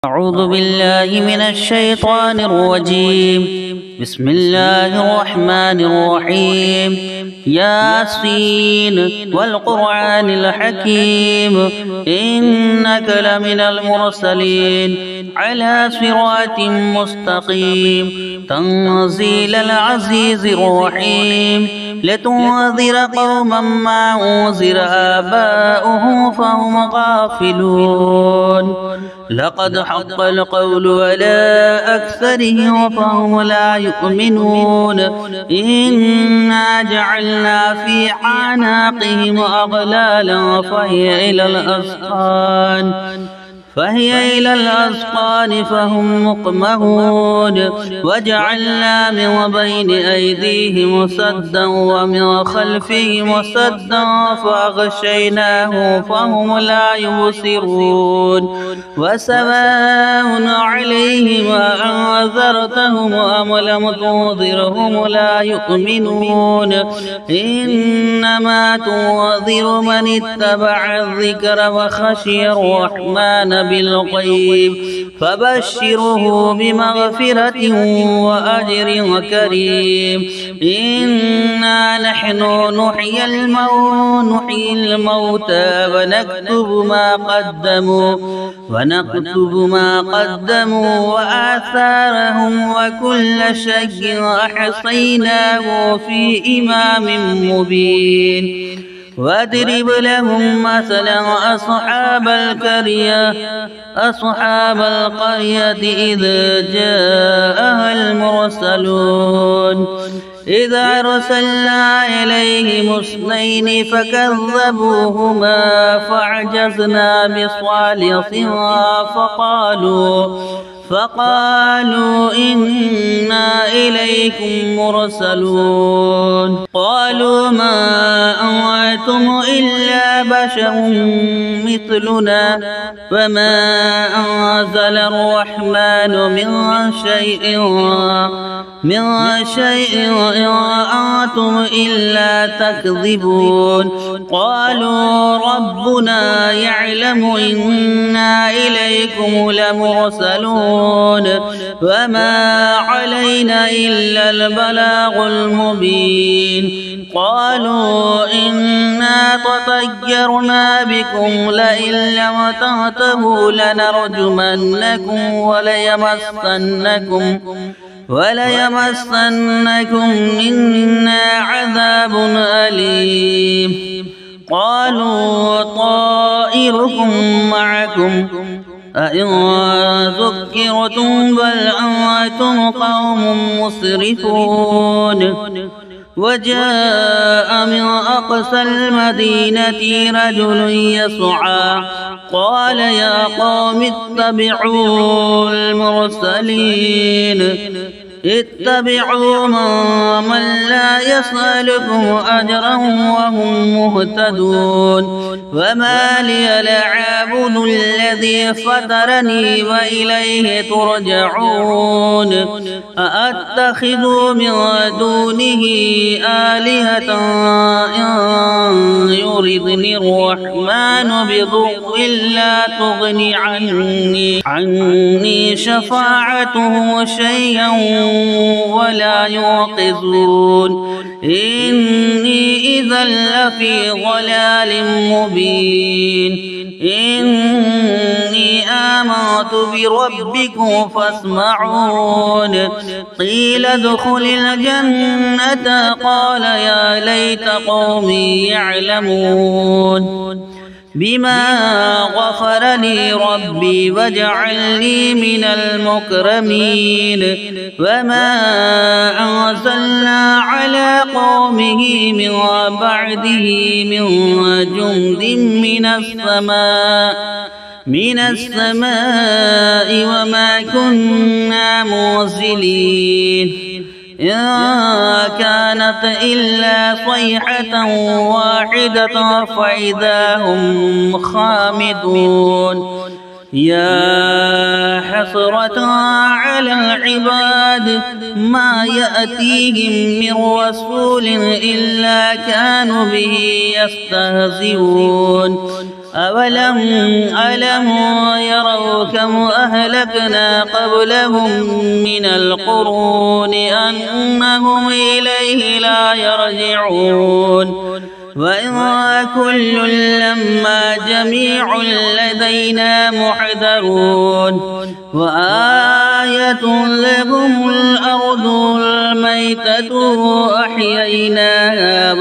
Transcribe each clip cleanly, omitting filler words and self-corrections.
أعوذ بالله من الشيطان الرجيم. بسم الله الرحمن الرحيم. ياسين والقرآن الحكيم إنك لمن المرسلين على صراط مستقيم تنزيل العزيز الرحيم لتنذر قوما ما أنذر آباؤهم فهم غافلون. لقد حق القول على أكثرهم فهم لا يؤمنون. إنا جعلنا في أعناقهم أغلالا فهي إلى الأذقان فهم مقمحون. وجعلنا من بين أيديهم سدا ومن خلفهم سدا فأغشيناهم فهم لا يبصرون. وسواء عليهم أنذرتهم أم لم تنذرهم لا يؤمنون. إنما تنذر من اتبع الذكر وخشي الرحمن بالغيب فبشره بمغفرة وأجر كريم. إنا نحن نحيي الموتى ونكتب ما قدموا وآثارهم وكل شيء أحصيناه في إمام مبين. واضرب لهم مثلا أصحاب القرية إذ جاءها المرسلون. إذ أرسلنا إليهم اثنين فكذبوهما فعجزنا بصالحها فقالوا إنا إليكم مرسلون. قالوا ما أنتم إلا بشر مثلنا وما أنزل الرحمن من شيء أنتم إلا تكذبون. قالوا ربنا يعلم إنا إليكم لمرسلون وما علينا إلا البلاغ المبين. قالوا إنا تطيرنا بكم لئن لم تنتهوا لنرجمنكم وليمسنكم منا عذاب أليم. قالوا طائركم معكم أئن ذكرتم بل أنتم قوم مسرفون. وجاء من أقصى المدينة رجل يسعى قال يا قوم اتبعوا المرسلين اتبعوا من لا يسألكم أجرا وهم مهتدون. وما لي لا أعبد الذي فطرني وإليه ترجعون. أأتخذ من دونه آلهة إن يردني الرحمن بضر لا تغني عني شفاعتهم شيئا ولا يوقظون. إني إذا لفي ضلال مبين. إني آمنت بربكم فاسمعون. قيل ادخل الجنة قال يا ليت قومي يعلمون بما غفر لي ربي وجعلني من المكرمين. وما أنزلنا على قومه من بعده من جند من السماء وما كنا منزلين. إن كانت إلا صيحة واحدة فإذا هم خامدون. يا حسرة على العباد ما يأتيهم من رسول إلا كانوا به يستهزئون. أولم يروا كم أهلكنا قبلهم من القرون أنهم إليه لا يرجعون وإن كل لما جميع لدينا محضرون وآية لهم الأرض الميتة أحييناها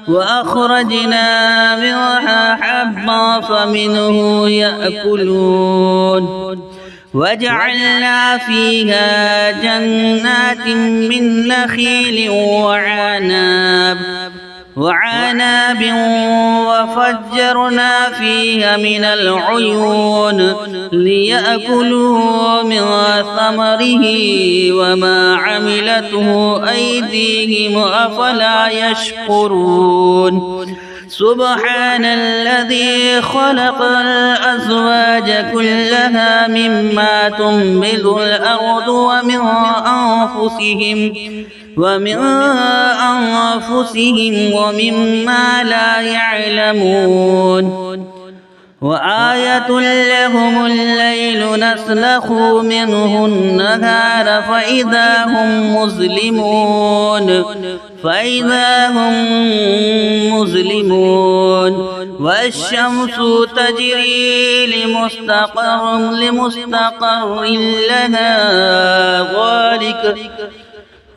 وأخرجنا منها حبا فمنه يأكلون وجعلنا فيها جنات من نخيل وعناب وفجرنا فيها من العيون ليأكلوا من ثمره وما عملته أيديهم أفلا يشكرون سبحان الذي خلق الأزواج كلها مما تنبت الأرض ومن أنفسهم ومما لا يعلمون وآية لهم الليل نسلخ منه النهار فإذا هم مظلمون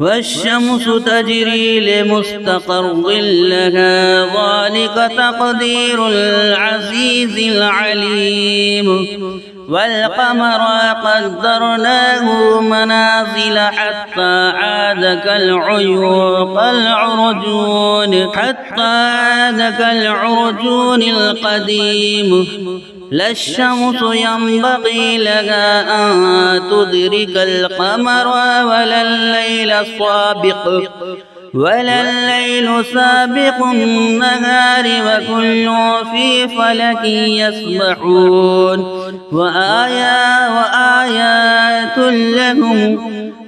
والشمس تجري لمستقر لها ذلك تقدير العزيز العليم والقمر قدرناه منازل حتى عاد كالعرجون القديم لا الشمس ينبغي لها أن تدرك القمر ولا الليل سابق النهار وكل في فلك يسبحون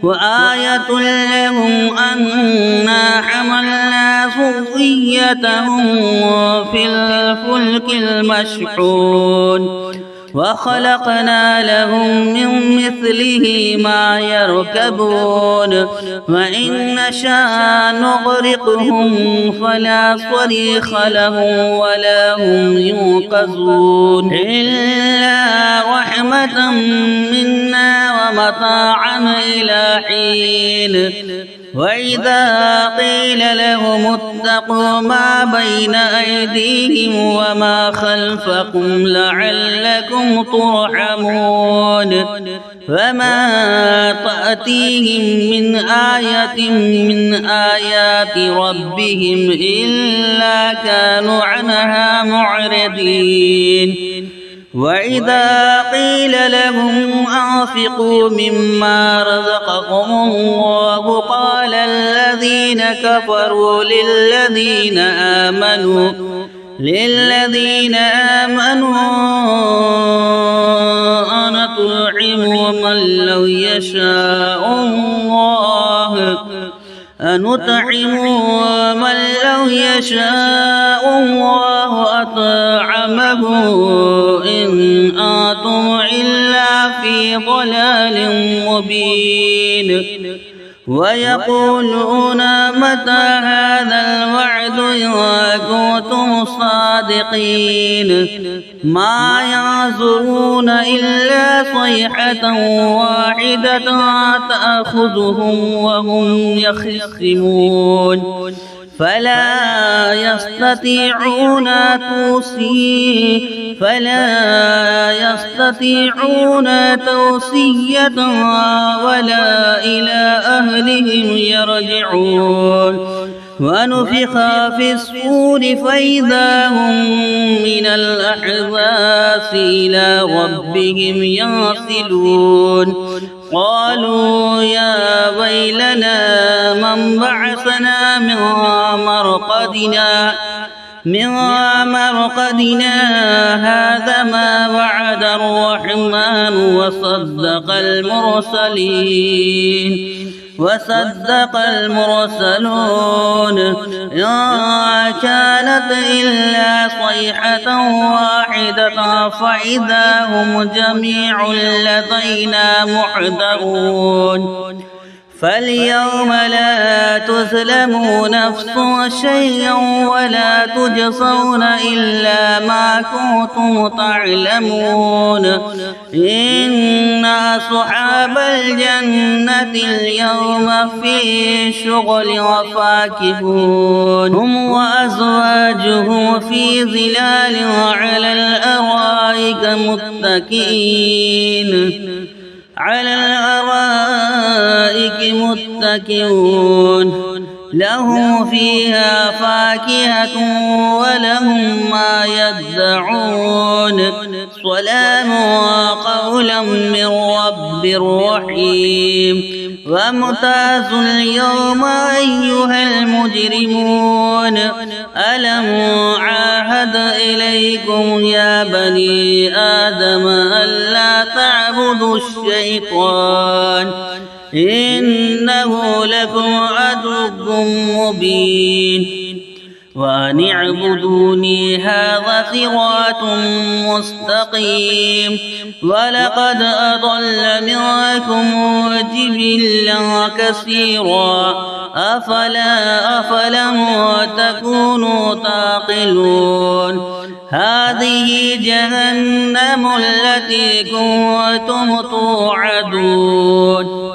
وآية لهم أنا حملنا ذريتهم في الفلك المشحون وخلقنا لهم من مثله ما يركبون وإن نشاء نغرقهم فلا صريخ لهم ولا هم ينقذون إلا رحمة منا ومتاعا إلى حين وإذا قيل لهم اتقوا ما بين أيديهم وما خلفكم لعلكم ترحمون فما تأتيهم من آية من آيات ربهم إلا كانوا عنها معرضين وإذا قيل لهم أنفقوا مما رزقكم الله قال الذين كفروا للذين آمنوا أنطعم من لو يشاء الله أطعمه إن أنتم إلا في ضلال مبين ويقولون متى هذا الوعد إن كنتم صادقين ما ينظرون إلا صيحة واحدة تأخذهم وهم يخصمون فلا يستطيعون توصية ولا إلى أهلهم يرجعون ونفخ في الصور فإذا هم من الأحزاب إلى ربهم ينسلون قالوا يا ويلنا من بعثنا من مرقدنا هذا ما وعد الرحمن وصدق المرسلين وصدق المرسلون إن كانت إلا صيحة واحدة فإذا هم جميع لدينا محضرون فاليوم لا تظلموا نفس شيئا ولا تجزون إلا ما كنتم تعلمون إن أصحاب الجنة اليوم في شغل وفاكهون هم وأزواجهم في ظلال على الأرائك متكئون لهم فيها فاكهة ولهم ما يدعون سلام قولا من رب رحيم وامتازوا اليوم أيها المجرمون ألم عاهد إليكم يا بني آدم ألا تعبدوا الشيطان إنه لكم عدو مبين وأن اعبدوني هذا صراط مستقيم ولقد أضل منكم جبلا كثيرا أفلم تكونوا تعقلون هذه جهنم التي كنتم توعدون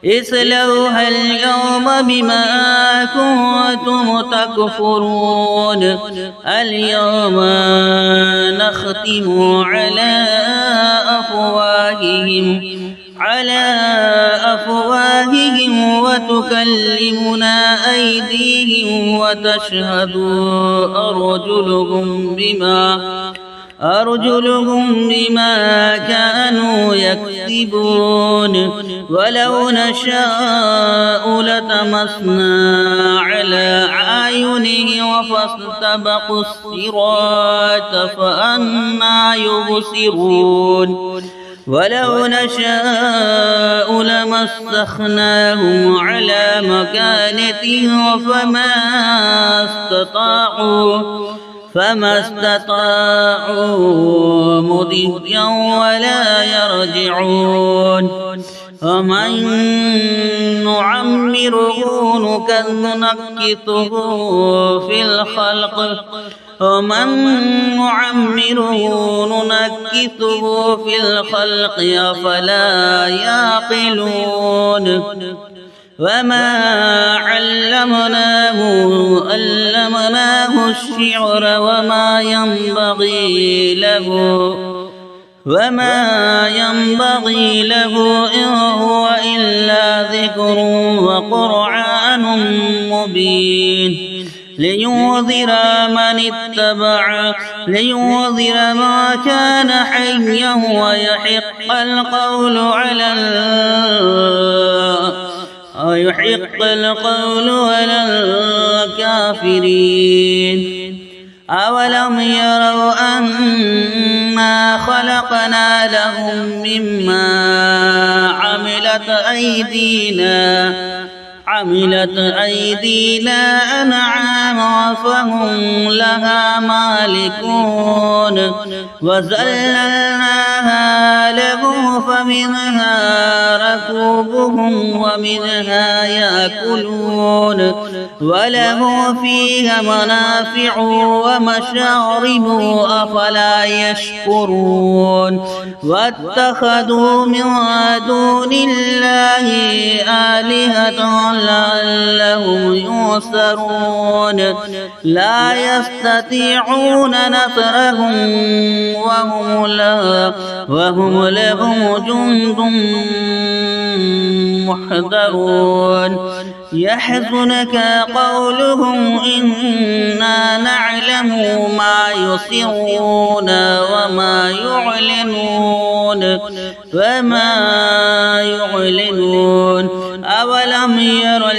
اصلوها اليوم بما كنتم تكفرون اليوم نختم على أفواههم وتكلمنا أيديهم وتشهد أرجلهم بما كانوا يكسبون ولو نشاء لطمسنا على أعينهم فاستبقوا الصراط فأنى يبصرون ولو نشاء لمسخناهم على مكانتهم فما استطاعوا مضيا ولا يرجعون ومن نعمره نكته في الخلق أفلا يعقلون وما علمناه الشعر وما ينبغي له إن هو إلا ذكر وقرآن مبين لينذر ما كان حيا ويحق القول على الكافرين أولم يروا أنا خلقنا لهم مما عملت أيدينا أنعاما فهم لها مالكون وذللناها لهم فمنها ركوبهم ومنها يأكلون وله فيها منافع ومشارب أفلا يشكرون واتخذوا من دون الله آلهة لعلهم ينصرون لا يستطيعون نصرهم وهم لهم جند محضرون يحزنك قولهم إنا نعلم ما يسرون وما يعلنون أولم ير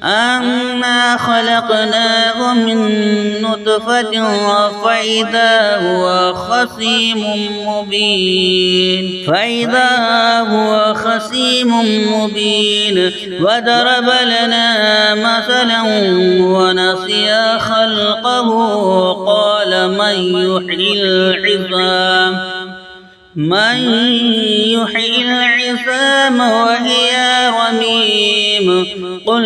أنا خلقناه من نطفة فإذا هو خصيم مبين وضرب لنا مثلا ونسي خلقه قال من يحيي العظام وهي رميم قل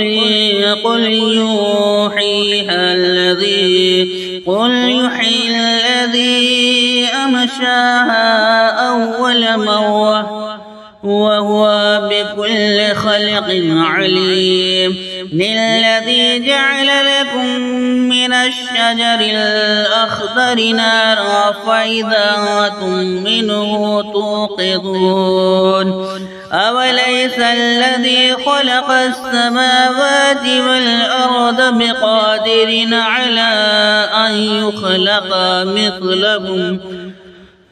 يحييها الذي أمشاها أول مرة وهو بكل خلق عليم للذي جعل لكم من الشجر الأخضر نارا فإذا أنتم منه توقدون أوليس الذي خلق السماوات والأرض بقادر على أن يخلق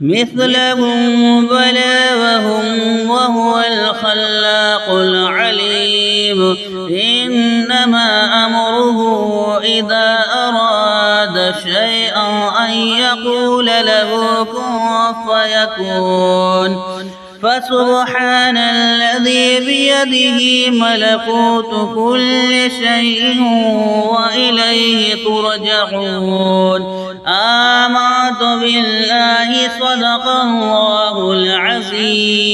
مثلهم بلى وهو الخلاق العليم إنما أمره إذا أراد شيئا أن يقول له كن فيكون فسبحان الذي بيده ملكوت كل شيء وإليه ترجعون آمنت بالله صدق الله العظيم.